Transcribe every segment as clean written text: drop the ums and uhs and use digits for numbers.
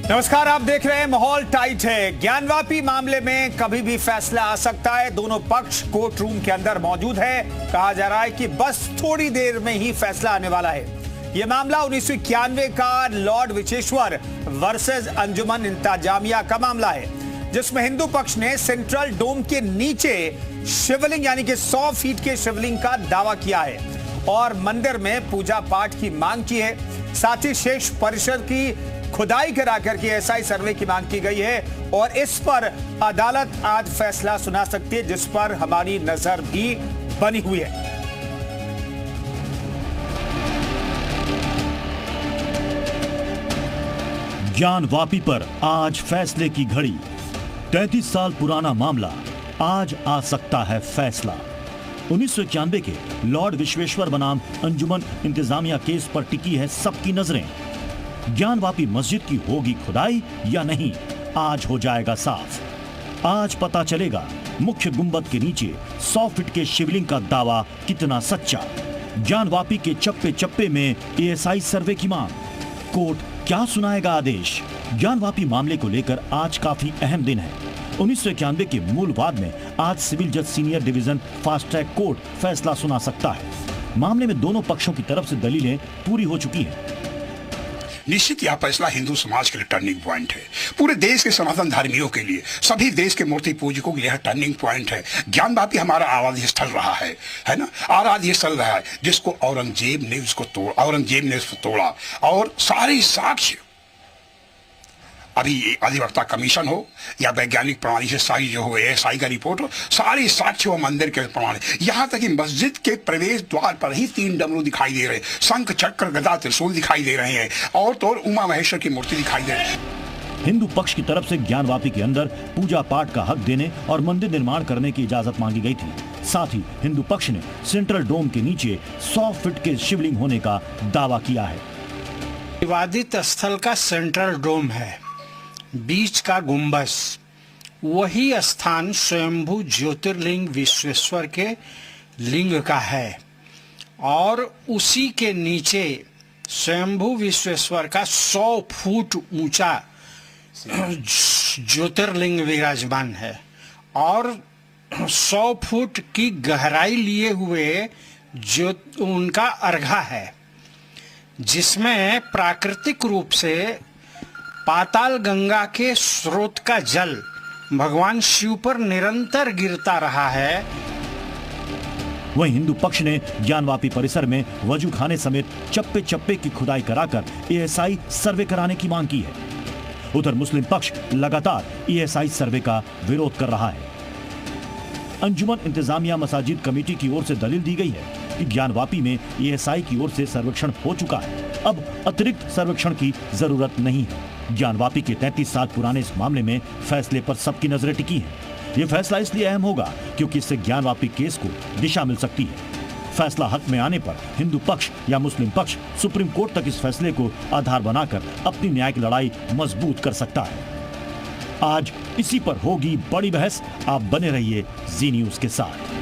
नमस्कार, आप देख रहे हैं माहौल टाइट है। ज्ञानवापी मामले में कभी भी फैसला आ सकता है। दोनों पक्ष कोर्ट रूम के अंदर मौजूद है। कहा जा रहा है कि बस थोड़ी देर में ही फैसला आने वाला है। यह मामला 1991 का लॉर्ड विशेश्वर वर्सेस अंजुमन इंतजामिया का मामला है, जिसमें हिंदू पक्ष ने सेंट्रल डोम के नीचे शिवलिंग यानी कि 100 फीट के शिवलिंग का दावा किया है और मंदिर में पूजा पाठ की मांग की है। साथ ही शेष परिसर की खुदाई करा करके एसआई सर्वे की मांग की गई है और इस पर अदालत आज फैसला सुना सकती है, जिस पर हमारी नजर भी बनी हुई है। ज्ञानवापी पर आज फैसले की घड़ी। 33 साल पुराना मामला, आज आ सकता है फैसला। 1991 के लॉर्ड विश्वेश्वर बनाम अंजुमन इंतजामिया केस पर टिकी है सबकी नजरें। ज्ञानवापी मस्जिद की होगी खुदाई या नहीं, आज हो जाएगा साफ। आज पता चलेगा मुख्य गुंबद के नीचे 100 फीट के शिवलिंग का दावा कितना सच्चा। ज्ञानवापी के चप्पे चप्पे में एएसआई सर्वे की मांग। कोर्ट क्या सुनाएगा आदेश। ज्ञानवापी मामले को लेकर आज काफी अहम दिन है। 1991 के मूल वाद में आज सिविल जज senior division fast track court फैसला सुना सकता है। मामले में दोनों पक्षों की तरफ से दलीलें पूरी हो चुकी हैं। निश्चित यह फैसला हिंदू समाज के लिए टर्निंग पॉइंट है। पूरे देश के सनातन धर्मियों के लिए, सभी देश के मूर्ति पूजकों के लिए यह टर्निंग पॉइंट है। ज्ञानवापी हमारा आराध्य स्थल रहा है ना, आराध्य स्थल रहा है, जिसको औरंगजेब ने उसको तोड़ा और सारी साक्ष्य, अभी अधिवक्ता कमीशन हो या वैज्ञानिक प्रणाली से सारी जो हो, एएसआई का रिपोर्ट हो, सारी साक्ष्य व मंदिर के प्रमाण, यहाँ तक कि मस्जिद के प्रवेश द्वार पर ही 3 डमरू दिखाई दे रहे, शंख चक्र गदा त्रिशूल दिखाई दे रहे हैं और तो उमा महेश्वर की मूर्ति दिखाई दे रही है। हिंदू पक्ष की तरफ से ज्ञानवापी के अंदर पूजा पाठ का हक देने और मंदिर निर्माण करने की इजाजत मांगी गई थी। साथ ही हिंदू पक्ष ने सेंट्रल डोम के नीचे 100 फीट के शिवलिंग होने का दावा किया है। विवादित स्थल का सेंट्रल डोम है, बीच का गुंबज, वही स्थान स्वयंभू ज्योतिर्लिंग विश्वेश्वर के लिंग का है और उसी के नीचे स्वयंभू विश्वेश्वर का 100 फुट ऊंचा ज्योतिर्लिंग विराजमान है और 100 फुट की गहराई लिए हुए उनका अर्घा है, जिसमें प्राकृतिक रूप से पाताल गंगा के स्रोत का जल भगवान शिव पर निरंतर गिरता रहा है। वहीं हिंदू पक्ष ने ज्ञानवापी परिसर में वजू खाने समेत चप्पे चप्पे की खुदाई कराकर एएसआई सर्वे कराने की मांग की है। उधर मुस्लिम पक्ष लगातार एएसआई सर्वे का विरोध कर रहा है। अंजुमन इंतजामिया मसाजिद कमेटी की ओर से दलील दी गई है कि ज्ञानवापी में एएसआई की ओर से सर्वेक्षण हो चुका है, अब अतिरिक्त सर्वेक्षण की जरूरत नहीं है। ज्ञानवापी के 33 साल पुराने इस मामले में फैसले पर सबकी नजरें टिकी हैं। यह फैसला इसलिए अहम होगा क्योंकि इससे ज्ञानवापी केस को दिशा मिल सकती है। फैसला हक में आने पर हिंदू पक्ष या मुस्लिम पक्ष सुप्रीम कोर्ट तक इस फैसले को आधार बनाकर अपनी न्याय की लड़ाई मजबूत कर सकता है। आज इसी पर होगी बड़ी बहस। आप बने रहिए जी न्यूज के साथ।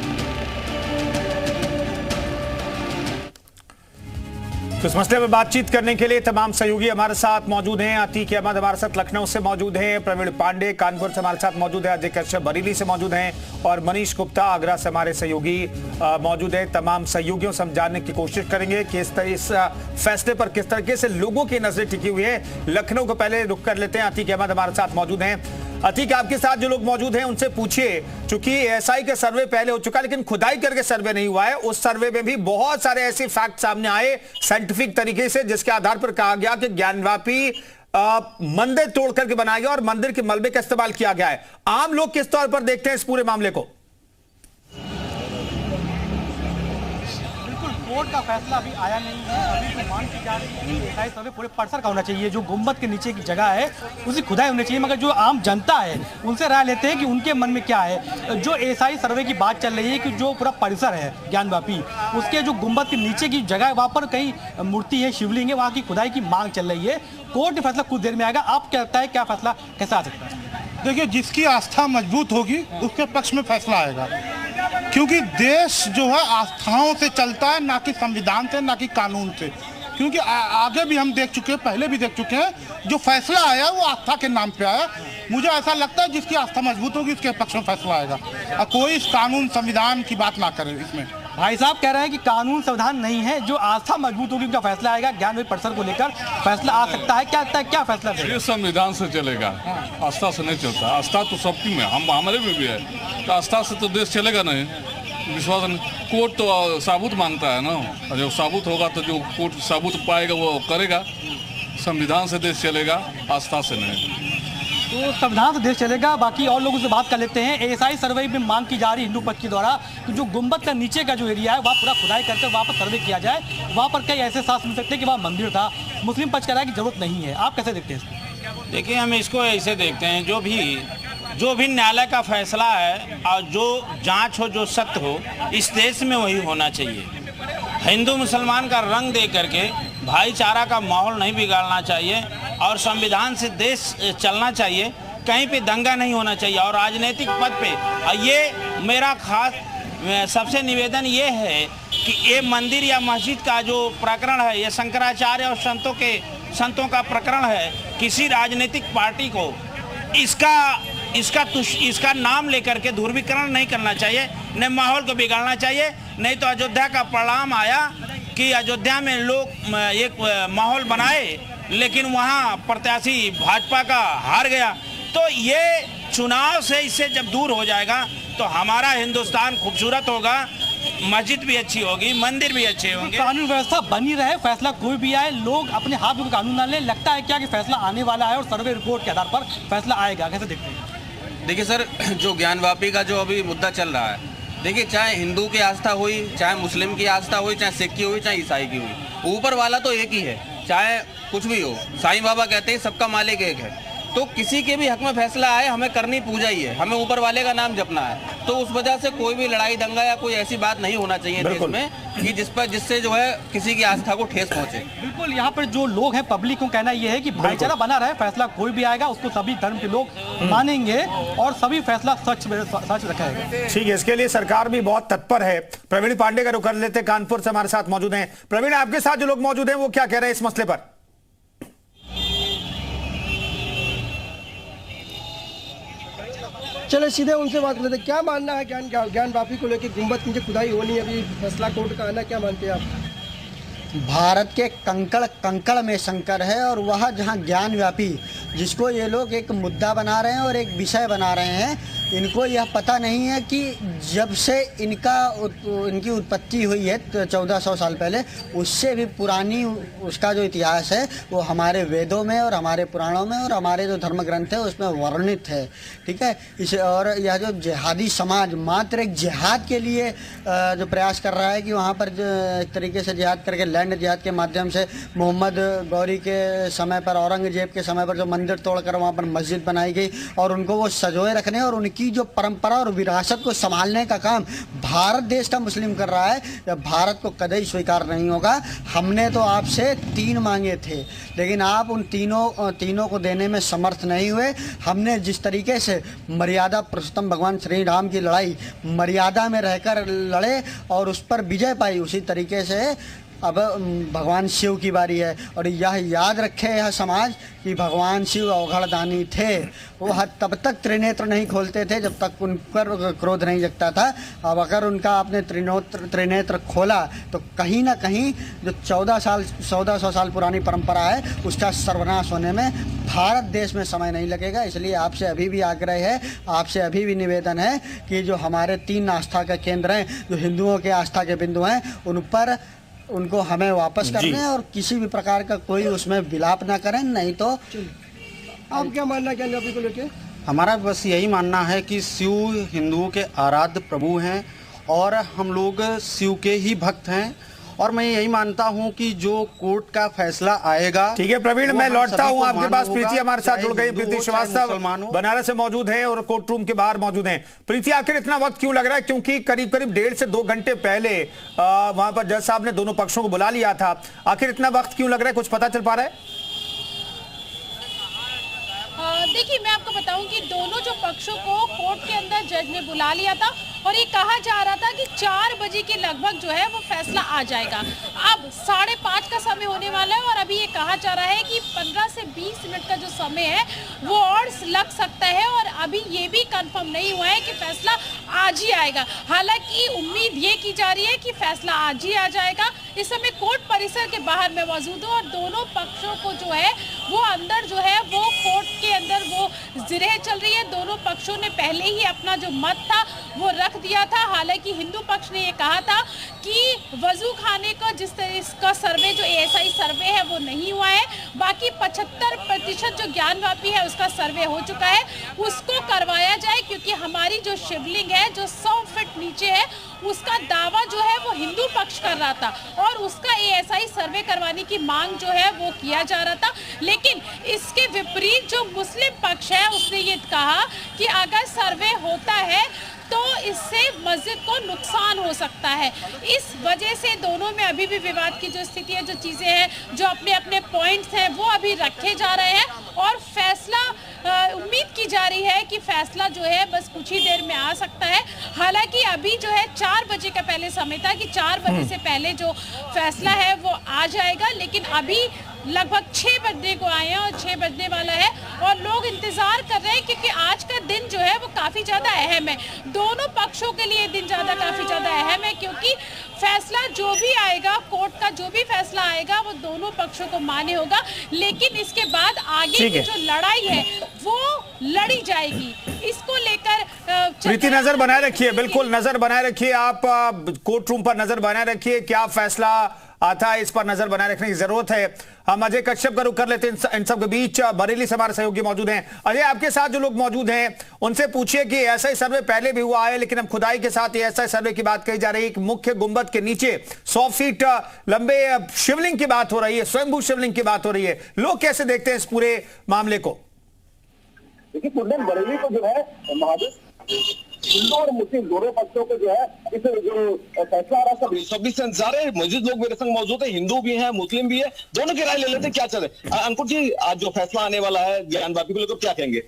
तो इस मसले में बातचीत करने के लिए तमाम सहयोगी हमारे साथ मौजूद हैं। अतीक अहमद हमारे साथ लखनऊ से मौजूद हैं, प्रवीण पांडे कानपुर से हमारे साथ मौजूद है, अजय कश्यप बरेली से मौजूद हैं और मनीष गुप्ता आगरा से हमारे सहयोगी मौजूद हैं। तमाम सहयोगियों से हम जानने की कोशिश करेंगे कि इस फैसले पर किस तरीके से लोगों की नजरें टिकी हुई है। लखनऊ को पहले रुक कर लेते हैं। अतीक अहमद हमारे साथ मौजूद हैं। अतीक, आपके साथ जो लोग मौजूद हैं उनसे पूछिए, चूंकि एएसआई का सर्वे पहले हो चुका लेकिन खुदाई करके सर्वे नहीं हुआ है, उस सर्वे में भी बहुत सारे ऐसे फैक्ट सामने आए साइंटिफिक तरीके से, जिसके आधार पर कहा गया कि ज्ञानवापी मंदिर तोड़ करके बनाया गया और मंदिर के मलबे का इस्तेमाल किया गया है। आम लोग किस तौर पर देखते हैं इस पूरे मामले को? कोर्ट का फैसला अभी आया नहीं है। अभी तो मांग की जा रही है कि एएसआई सर्वे पूरे परिसर का होना चाहिए, जो गुंबद के नीचे की जगह है उसी खुदाई होनी चाहिए। मगर जो आम जनता है उनसे राय लेते हैं कि उनके मन में क्या है। जो एएसआई सर्वे की बात चल रही है कि जो पूरा परिसर है ज्ञानवापी, उसके जो गुंबद के नीचे की जगह है वहाँ पर कहीं मूर्ति है, शिवलिंग है, वहाँ की खुदाई की मांग चल रही है। कोर्ट फैसला कुछ देर में आएगा। आप क्या लगता है क्या फैसला कैसा आ सकता है? देखिए, जिसकी आस्था मजबूत होगी उसके पक्ष में फैसला आएगा, क्योंकि देश जो है आस्थाओं से चलता है, ना कि संविधान से, ना कि कानून से। क्योंकि आगे भी हम देख चुके हैं, पहले भी देख चुके हैं, जो फैसला आया वो आस्था के नाम पे आया। मुझे ऐसा लगता है जिसकी आस्था मजबूत होगी उसके पक्ष में फैसला आएगा, और कोई इस कानून संविधान की बात ना करे इसमें। भाई साहब कह रहे हैं कि कानून संविधान नहीं है, जो आस्था मजबूत होगी उनका फैसला आएगा। ज्ञानवापी परिसर को लेकर फैसला आ सकता है, क्या लगता है, क्या फैसला है? ये संविधान से चलेगा, आस्था से नहीं चलता। आस्था तो सबकी में, हमारे में भी है, तो आस्था से तो देश चलेगा नहीं, विश्वास नहीं। कोर्ट तो साबुत मांगता है ना, जो साबुत होगा तो जो कोर्ट साबुत पाएगा वो करेगा। संविधान से देश चलेगा, आस्था से नहीं। तो संविधान से देश चलेगा। बाकी और लोगों से बात कर लेते हैं। एएसआई सर्वे में मांग की जा रही हिंदू पक्ष के द्वारा कि जो गुंबद का नीचे का जो एरिया है वहाँ पूरा खुदाई करके वहाँ पर सर्वे किया जाए। वहाँ पर कई ऐसे साक्ष्य मिल सकते हैं कि वहाँ मंदिर था। मुस्लिम पक्ष कह रहा है कि जरूरत नहीं है। आप कैसे देखते हैं इसको? देखिए, हम इसको ऐसे देखते हैं, जो भी न्यायालय का फैसला है और जो जांच हो, जो सत्य हो, इस देश में वही होना चाहिए। हिंदू मुसलमान का रंग दे करके भाईचारा का माहौल नहीं बिगाड़ना चाहिए और संविधान से देश चलना चाहिए। कहीं पे दंगा नहीं होना चाहिए और राजनीतिक पद पे ये मेरा खास सबसे निवेदन ये है कि ये मंदिर या मस्जिद का जो प्रकरण है, ये शंकराचार्य और संतों का प्रकरण है। किसी राजनीतिक पार्टी को इसका नाम लेकर के ध्रुवीकरण नहीं करना चाहिए, न माहौल को बिगाड़ना चाहिए। नहीं तो अयोध्या का परिणाम आया कि अयोध्या में लोग एक माहौल बनाए, लेकिन वहाँ प्रत्याशी भाजपा का हार गया। तो ये चुनाव से इससे जब दूर हो जाएगा तो हमारा हिंदुस्तान खूबसूरत होगा, मस्जिद भी अच्छी होगी, मंदिर भी अच्छे होंगे, कानून व्यवस्था बनी रहे। फैसला कोई भी आए, लोग अपने हाथ में कानून ना ले। लगता है क्या कि फैसला आने वाला है और सर्वे रिपोर्ट के आधार पर फैसला आएगा? कैसे देखते हैं? देखिए सर, जो ज्ञानवापी का जो अभी मुद्दा चल रहा है, देखिए चाहे हिंदू की आस्था हुई, चाहे मुस्लिम की आस्था हुई, चाहे सिख की हुई, चाहे ईसाई की हुई, ऊपर वाला तो एक ही है। चाहे कुछ भी हो, साईं बाबा कहते हैं सबका मालिक एक है। तो किसी के भी हक में फैसला आए, हमें करनी पूजा ही है, हमें ऊपर वाले का नाम जपना है। तो उस वजह से कोई भी लड़ाई दंगा या कोई ऐसी बात नहीं होना चाहिए देश में कि जिससे जो है किसी की आस्था को ठेस पहुंचे। बिल्कुल, यहाँ पर जो लोग हैं, पब्लिक को कहना यह है कि भाईचारा बना रहे। फैसला कोई भी आएगा उसको सभी धर्म के लोग मानेंगे और सभी फैसला सच रखेगा। ठीक है, इसके लिए सरकार भी बहुत तत्पर है। प्रवीण पांडे का रुख कर लेते, कानपुर से हमारे साथ मौजूद हैं। प्रवीण, आपके साथ जो लोग मौजूद हैं वो क्या कह रहे हैं इस मसले पर? चले सीधे उनसे बात करते, क्या मानना है ज्ञानवापी को लेकर? गुंबद नीचे खुदाई होनी, अभी फैसला कोर्ट का आना, क्या मानते हैं आप? भारत के कंकड़ में शंकर है और वह जहां ज्ञानवापी, जिसको ये लोग एक मुद्दा बना रहे हैं और एक विषय बना रहे हैं, इनको यह पता नहीं है कि जब से इनकी उत्पत्ति हुई है 1400 साल पहले, उससे भी पुरानी उसका जो इतिहास है वो हमारे वेदों में और हमारे पुराणों में और हमारे जो धर्म ग्रंथ है उसमें वर्णित है। ठीक है, इसे और यह जो जिहादी समाज मात्र एक जिहाद के लिए जो प्रयास कर रहा है कि वहाँ पर एक तरीके से जिहाद करके, लैंड जिहाद के माध्यम से मोहम्मद गौरी के समय पर, औरंगजेब के समय पर जो मंदिर तोड़कर वहाँ पर मस्जिद बनाई गई और उनको वो सजोए रखने और उनकी जो परंपरा और विरासत को संभालने का काम भारत देश का मुस्लिम कर रहा है, यह भारत को कतई स्वीकार नहीं होगा। हमने तो आपसे 3 मांगे थे, लेकिन आप उन तीनों को देने में समर्थ नहीं हुए। हमने जिस तरीके से मर्यादा पुरुषोत्तम भगवान श्री राम की लड़ाई मर्यादा में रहकर लड़े और उस पर विजय पाई, उसी तरीके से अब भगवान शिव की बारी है। और यह याद रखे यह समाज कि भगवान शिव अवघड़दानी थे। वो तब तक त्रिनेत्र नहीं खोलते थे जब तक उन पर क्रोध नहीं जगता था। अब अगर उनका आपने त्रिनेत्र खोला तो कहीं ना कहीं जो 1400 साल पुरानी परंपरा है उसका सर्वनाश होने में भारत देश में समय नहीं लगेगा। इसलिए आपसे अभी भी आग्रह है, आपसे अभी भी निवेदन है कि जो हमारे 3 आस्था के केंद्र हैं, जो हिंदुओं के आस्था के बिंदु हैं, उनको हमें वापस करना है और किसी भी प्रकार का कोई उसमें विलाप ना करें। नहीं तो आप क्या मानना है ज्ञानवापी को लेके? हमारा बस यही मानना है कि शिव हिंदुओं के आराध्य प्रभु हैं और हम लोग शिव के ही भक्त हैं। और मैं यही मानता हूं कि जो कोर्ट का फैसला आएगा। ठीक है प्रवीण, मैं लौटता हूं आपके पास। प्रीति हमारे साथ जुड़ गई। प्रीति श्रीवास्तव बनारस से मौजूद है और कोर्ट रूम के बाहर मौजूद हैं। प्रीति, आखिर इतना वक्त क्यों लग रहा है? क्योंकि करीब 1.5 से 2 घंटे पहले वहां पर जज साहब ने दोनों पक्षों को बुला लिया था। आखिर इतना वक्त क्यों लग रहा है, कुछ पता चल पा रहा है? देखिए, मैं आपको बताऊं कि दोनों जो पक्षों को कोर्ट के अंदर जज ने बुला लिया था और ये कहा जा रहा था कि 4 बजे के लगभग जो है वो फैसला आ जाएगा। अब 5:30 का समय होने वाला है और अभी ये कहा जा रहा है कि 15 से 20 मिनट का जो समय है वो और लग सकता है और अभी ये भी कंफर्म नहीं हुआ है कि फैसला आज ही आएगा। हालांकि उम्मीद ये की जा रही है कि फैसला आज ही आ जाएगा। इस समय कोर्ट परिसर के बाहर में मौजूद हूँ और दोनों पक्षों को जो है वो अंदर जो है वो कोर्ट के अंदर वो जिरह चल रही है। दोनों पक्षों ने पहले ही अपना जो मत था वो रख दिया था। हालांकि हिंदू पक्ष ने ये कहा था कि वजू खाने का जिस तरह इसका सर्वे जो ASI सर्वे है वो नहीं हुआ है, बाकी 75% जो ज्ञानवापी है उसका सर्वे हो चुका है, उसको करवाया जाए क्योंकि हमारी जो शिवलिंग है जो 100 फीट नीचे है उसका दावा जो है वो हिंदू पक्ष कर रहा था और उसका ASI सर्वे करवाने की मांग जो है वो किया जा रहा था। लेकिन इसके विपरीत जो मुस्लिम पक्ष है उसने ये कहा कि अगर सर्वे होता है तो इससे मस्जिद को नुकसान हो सकता है। इस वजह से दोनों में अभी भी विवाद की जो स्थिति है, जो चीज़ें हैं, जो अपने अपने पॉइंट्स हैं वो अभी रखे जा रहे हैं और फैसला उम्मीद की जा रही है कि फैसला जो है बस कुछ ही देर में आ सकता है। हालांकि अभी जो है 4 बजे का पहले समय था कि 4 बजे से पहले जो फैसला है वो आ जाएगा, लेकिन अभी लगभग 6 बजने को आए हैं और 6 बजने वाला है और लोग इंतजार कर रहे हैं क्योंकि आज का दिन जो है वो काफ़ी ज़्यादा अहम है। दोनों पक्षों के लिए दिन काफ़ी ज़्यादा अहम है क्योंकि फैसला जो भी आएगा, कोर्ट का जो भी फैसला आएगा वो दोनों पक्षों को मान्य होगा, लेकिन इसके बाद आगे की जो लड़ाई है वो लड़ी जाएगी। इसको लेकर प्रीति नजर बनाए रखिए, बिल्कुल नजर बनाए रखिए, आप कोर्ट रूम पर नजर बनाए रखिए, क्या फैसला आता है इस पर नजर बनाए रखने की जरूरत है। हम अजय कश्यप का रुख कर लेते हैं इन सब के बीच। बरेली से हमारे सहयोगी मौजूद हैं। अजय, आपके साथ जो लोग मौजूद हैं उनसे पूछिए कि ऐसा ही सर्वे पहले भी हुआ है, लेकिन अब खुदाई के साथ ऐसा सर्वे की बात कही जा रही है कि मुख्य गुंबद के नीचे 100 फीट लंबे शिवलिंग की बात हो रही है, स्वयंभू शिवलिंग की बात हो रही है। लोग कैसे देखते हैं इस पूरे मामले को? देखिए कुंदन, बरेली को जो है महादेव हिंदू और मुस्लिम दोनों पक्षों को जो है इस जो फैसला आ रहा है सभी सारे मस्जिद लोग मेरे संग मौजूद है, हिंदू भी हैं मुस्लिम भी है, दोनों की राय ले लेते हैं क्या चले। अंकुर जी, आज जो फैसला आने वाला है ज्ञानवापी को लेकर क्या कहेंगे?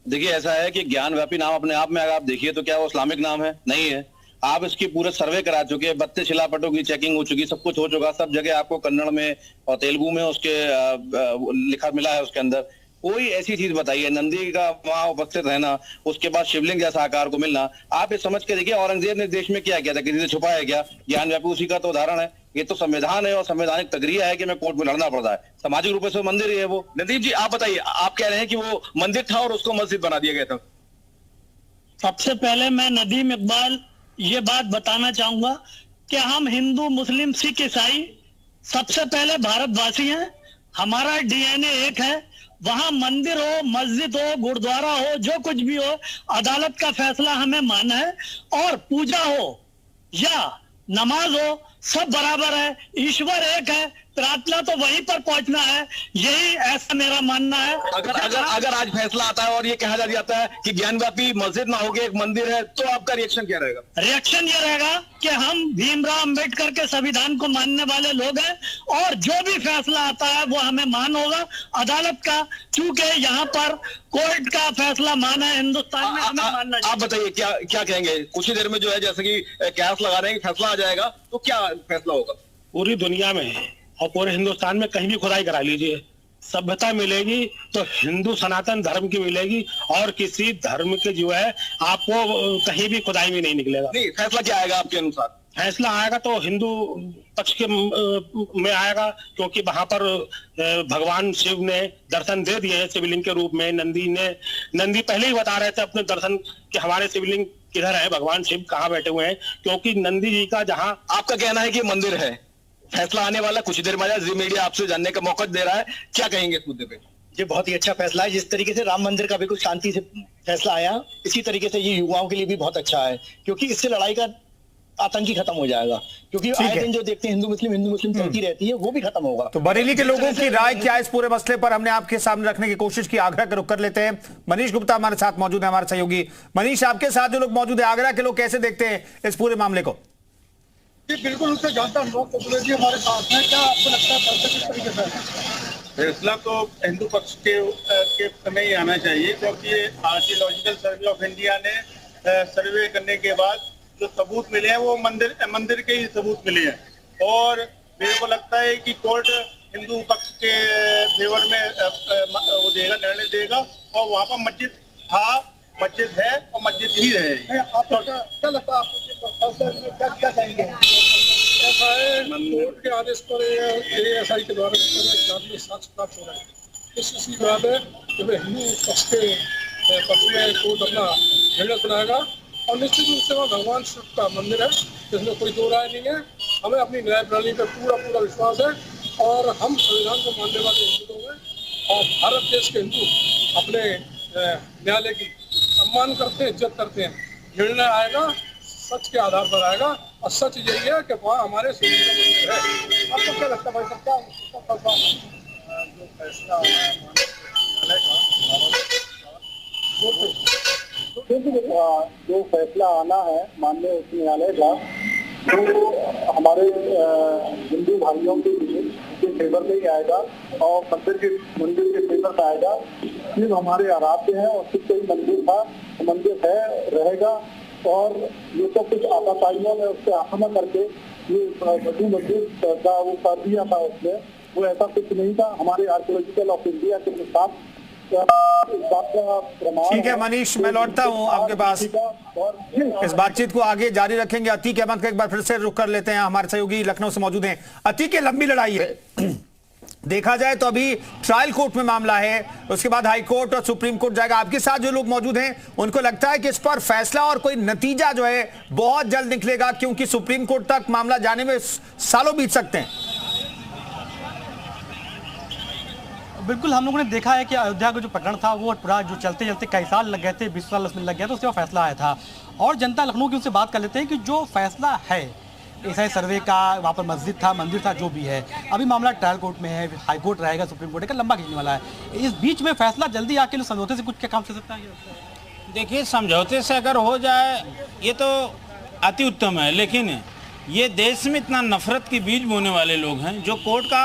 देखिए, ऐसा है कि ज्ञानवापी नाम अपने आप में अगर आप देखिए तो क्या वो इस्लामिक नाम है? नहीं है। आप इसकी पूरे सर्वे करा चुके हैं, 32 शिलापटों की चेकिंग हो चुकी, सब कुछ हो चुका, सब जगह आपको कन्नड़ में और तेलुगु में उसके लिखा मिला है। उसके अंदर कोई ऐसी चीज बताइए, नंदी का वहां उपस्थित रहना, उसके बाद शिवलिंग जैसा आकार को मिलना, आप ये समझ के देखिए औरंगजेब ने देश में क्या किया था, किसी से छुपाया क्या? ज्ञानवापी उसी का तो उदाहरण है। ये तो संविधान है और संवैधानिक प्रक्रिया है कि मैं कोर्ट में लड़ना पड़ता है। सामाजिक रूप से मंदिर ही है वो। नदीप जी, आप बताइए, आप कह रहे हैं कि वो मंदिर था और उसको मस्जिद बना दिया गया था। सबसे पहले मैं नदीम इकबाल ये बात बताना चाहूंगा कि हम हिंदू मुस्लिम सिख ईसाई सबसे पहले भारतवासी हैं। हमारा DNA एक है। वहां मंदिर हो, मस्जिद हो, गुरुद्वारा हो, जो कुछ भी हो, अदालत का फैसला हमें मानना है। और पूजा हो या नमाज हो, सब बराबर है। ईश्वर एक है, प्रार्थना तो वहीं पर पहुंचना है, यही ऐसा मेरा मानना है। अगर आज फैसला आता है और ये कहा जाता है कि ज्ञानवापी मस्जिद ना होगी एक मंदिर है, तो आपका रिएक्शन क्या रहेगा? रिएक्शन ये रहेगा कि हम भीमराव अंबेडकर के संविधान को मानने वाले लोग हैं और जो भी फैसला आता है वो हमें मान होगा अदालत का, चूंकि यहाँ पर कोर्ट का फैसला माना है हिंदुस्तान में, हमें मानना। आप बताइए क्या कहेंगे? कुछ ही देर में जो है जैसे कि कयास लगा रहे हैं कि फैसला आ जाएगा, तो क्या फैसला होगा? पूरी दुनिया में और पूरे हिंदुस्तान में कहीं भी खुदाई करा लीजिए, सभ्यता मिलेगी तो हिंदू सनातन धर्म की मिलेगी और किसी धर्म के जो है आपको कहीं भी खुदाई में नहीं निकलेगा। नहीं, फैसला क्या आएगा आपके अनुसार? फैसला आएगा तो हिंदू पक्ष के में आएगा, क्योंकि वहां पर भगवान शिव ने दर्शन दे दिए हैं शिवलिंग के रूप में। नंदी पहले ही बता रहे थे अपने दर्शन कि हमारे शिवलिंग किधर है, भगवान शिव कहाँ बैठे हुए हैं, क्योंकि नंदी जी का जहाँ। आपका कहना है कि मंदिर है, फैसला आने वाला कुछ देर में। जी मीडिया आपसे जानने का मौका दे रहा है, क्या कहेंगे इस मुद्दे पे? ये बहुत ही अच्छा फैसला है। जिस तरीके से राम मंदिर का भी कुछ शांति से फैसला आया, इसी तरीके से ये युवाओं के लिए भी बहुत अच्छा है, क्योंकि इससे लड़ाई का आतंकी खत्म हो जाएगा। क्योंकि आए दिन जो देखते हैं हिंदू मुस्लिम चलती रहती है, वो भी खत्म होगा। तो बरेली के लोगों की राय क्या है इस पूरे मसले पर, हमने आपके सामने रखने की कोशिश की। आगरा का रुख कर लेते हैं। मनीष गुप्ता हमारे साथ मौजूद है, हमारे सहयोगी। मनीष, आपके साथ जो लोग मौजूद है, आगरा के लोग कैसे देखते हैं इस पूरे मामले को? बिल्कुल उससे जानता हूँ हमारे साथ हैं। क्या आपको लगता है फैसला किस तरीके से? फैसला तो हिंदू पक्ष के में ही आना चाहिए, क्योंकि आर्कियोलॉजिकल सर्वे ऑफ इंडिया ने सर्वे करने के बाद जो सबूत मिले हैं वो मंदिर के ही सबूत मिले हैं और मेरे को लगता है कि कोर्ट हिंदू पक्ष के फेवर में वो देगा, निर्णय देगा और वहाँ पर मस्जिद है और मस्जिद ही रहेगी। आपको क्या लगता है, आपको क्या कहेंगे? ऐसा है, कोर्ट के आदेश पर ASI के द्वारा साक्ष्य प्राप्त हो रहा है। इसी बात है कि हिंदू पक्ष में कोर्ट अपना निर्णय सुनाएगा और निश्चित रूप से वह भगवान शिव का मंदिर है, जिसमें कोई दो राय नहीं है। हमें अपनी न्याय प्रणाली पर पूरा विश्वास है और हम संविधान को मानने वाले हिंदू लोग हैं और भारत देश के हिंदू अपने न्यायालय की सम्मान करते हैं, इज्जत करते हैं। निर्णय आएगा सच के आधार पर आएगा और सच यही है कि वहाँ हमारे शिव जी का मंदिर है। आपको क्या लगता है भाई साहब, क्या जो फैसला जो फैसला आना है माननीय उच्च न्यायालय का, तो हमारे हिंदू भाइयों के फेवर में ही आएगा और मंदिर के फेवर में आएगा। शिव हमारे आराध्य है और शिव कोई मंदिर है, रहेगा और ये तो कुछ आताताइयों ने उससे आत्मा करके ये मंदिर का वो कर दिया था उसने, वो ऐसा कुछ नहीं था। हमारे आर्कियोलॉजिकल ऑफ इंडिया के साथ ठीक है मनीष, मैं लौटता हूं आपके पास। इस बातचीत को आगे जारी रखेंगे। अतीक अहमद का एक बार फिर से रुख कर लेते हैं, हमारे सहयोगी लखनऊ से मौजूद हैं। अतीक, ये लंबी लड़ाई है, देखा जाए तो अभी ट्रायल कोर्ट में मामला है, उसके बाद हाई कोर्ट और सुप्रीम कोर्ट जाएगा। आपके साथ जो लोग मौजूद हैं उनको लगता है कि इस पर फैसला और कोई नतीजा जो है बहुत जल्द निकलेगा, क्योंकि सुप्रीम कोर्ट तक मामला जाने में सालों बीत सकते हैं। बिल्कुल, हम लोगों ने देखा है कि अयोध्या का जो प्रकरण था वो पूरा जो चलते कई साल लग गए थे, 20 साल उसमें लग गया, तो उसके बाद फैसला आया था। और जनता लखनऊ की उनसे बात कर लेते हैं कि जो फैसला है ASI सर्वे का, वहाँ पर मस्जिद था, मंदिर था, जो भी है, अभी मामला ट्रायल कोर्ट में है, हाई कोर्ट रहेगा, सुप्रीम कोर्ट का लंबा खींचने वाला है। इस बीच में फैसला जल्दी आके समझौते से कुछ क्या काम चल सकता है? देखिए, समझौते से अगर हो जाए ये तो अति उत्तम है, लेकिन ये देश में इतना नफरत की बीज बोने वाले लोग हैं जो कोर्ट का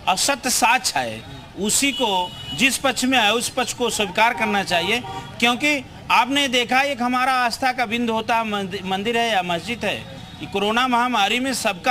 असत्य साक्ष्य है उसी को, जिस पक्ष में है उस पक्ष को स्वीकार करना चाहिए। क्योंकि आपने देखा एक हमारा आस्था का बिंदु होता मंदिर है या मस्जिद है, कि कोरोना महामारी में सब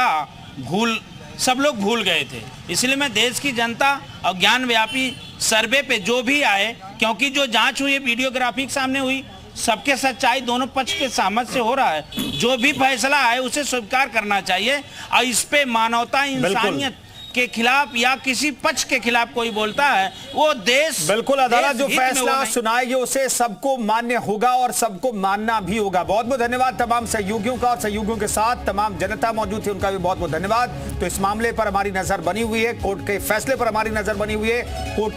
लोग भूल गए थे। इसलिए मैं देश की जनता और ज्ञानव्यापी सर्वे पे जो भी आए, क्योंकि जो जांच हुई वीडियोग्राफी के सामने हुई, सबके सच्चाई दोनों पक्ष के सहमत से हो रहा है, जो भी फैसला है उसे स्वीकार करना चाहिए। और इस पे मानवता, इंसानियत के खिलाफ या किसी पक्ष के खिलाफ कोई बोलता है, वो देश बिल्कुल अदालत जो फैसला सुनाएगी उसे सबको मान्य होगा और सबको मानना भी होगा। बहुत बहुत धन्यवाद तमाम सहयोगियों का, और सहयोगियों के साथ तमाम जनता मौजूद थी, उनका भी बहुत बहुत धन्यवाद। तो इस मामले पर हमारी नजर बनी हुई है, कोर्ट के फैसले पर हमारी नजर बनी हुई है। कोर्ट